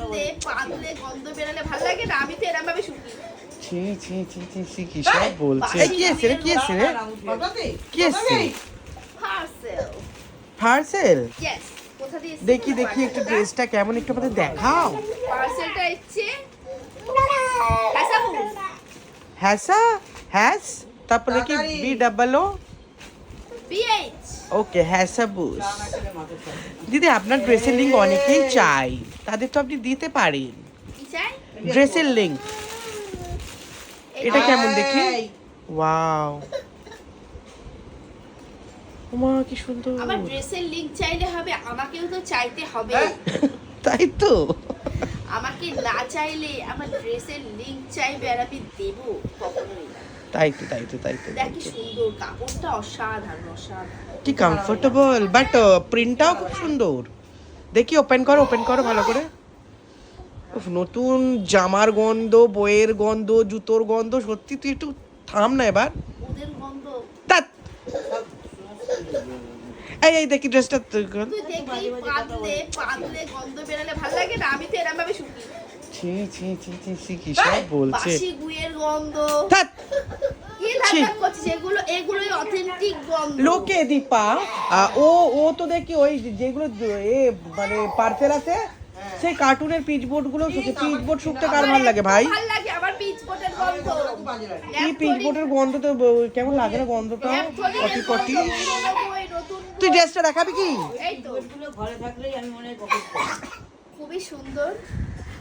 ধুলে পা ধুলে গন্ধ বেরোলে ভালো লাগে না? আমি তো এরকম ভাবে শুকি। ছি ছি ছি ছি ছি কি সব বলছে। কি এসে রে কি এসে রে কি এসে? পার্সেল। পার্সেল? ইয়েস। কোথা দিয়ে এসেছে? দেখি দেখি একটু ড্রেসটা কেমন একটু আমাদের দেখাও। পার্সেলটা এসেছে হাসাবু। হ্যাসা হ্যাস তারপরে কি বি ডাবল ও বিএইচ। ওকে হ্যাসা বুস। দিদি আপনার ড্রেসের লিঙ্ক অনেকেই চাই, তাদের তো আপনি দিতে পারেন। কি চাই? ড্রেসের লিঙ্ক এটা কেমন দেখি? ওয়াও ওমা কি সুন্দর। আমার ড্রেসের লিংক চাইলে হবে, আমাকেও তো চাইতে হবে। তাই তো আমাকে না চাইলে আমার ড্রেসের লিংক চাইবে আর আমি দেব কখনোই না। তাই তো তাই তো তাই তো দেখ কি সুন্দর কাপড়টা, অসাধারণ অসাধারণ। কি কমফোর্টেবল, বাট প্রিন্টটাও খুব সুন্দর। দেখি ওপেন করো ভালো করে। উফ, নতুন জামার গন্ধ, বইয়ের গন্ধ, জুতোর গন্ধ, সত্যি তুই একটু থাম না এবার। ওদের গন্ধ ধ্যাৎ। এই দেখি ড্রেসটা তুই দেখি পা ধুলে গন্ধ বেরোলে ভালো লাগে না? আমি তো এরকম ভাবে শুকি। ছি ছি ছি ছি ছি কি সব বলছে। বাসি গুয়ের গন্ধ। ধ্যাৎ। কি লাগাম করছিস? এগুলোই অথেন্টিক গন্ধ। লোকে দীপা ও তো দেখি ওই যেগুলো মানে পার্সেল আছে সেই কার্টুনের পিচবোর্ড গুলো পিচবোর্ড শুকতে কার ভালো লাগে ভাই? ভালো লাগে আমার পিচবোর্ডের গন্ধ। এই পিচবোর্ডের গন্ধ তো কেমন লাগে না গন্ধটা? পটি পটি। তুই ড্রেসটা দেখাবি কি? এই তো ঘরে থাকলেই আমি মনে খুবই সুন্দর।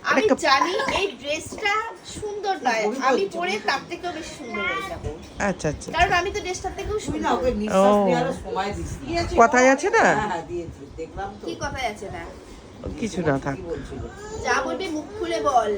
আমি জানি এই ড্রেসটা সুন্দর নয়, আমি পরে তার থেকেও বেশি সুন্দর হয়ে যাবো। আচ্ছা আচ্ছা কারণ আমি তো ড্রেসটার থেকেও সুন্দর। ওকে নিঃশ্বাস নেওয়ার সময় দিছি। কথায় আছে না হ্যাঁ দিয়েছি, দেখলাম তো কি কথাই আছে না? কিছু না থাক। কি বলছিল। যা বলবি মুখ খুলে বল।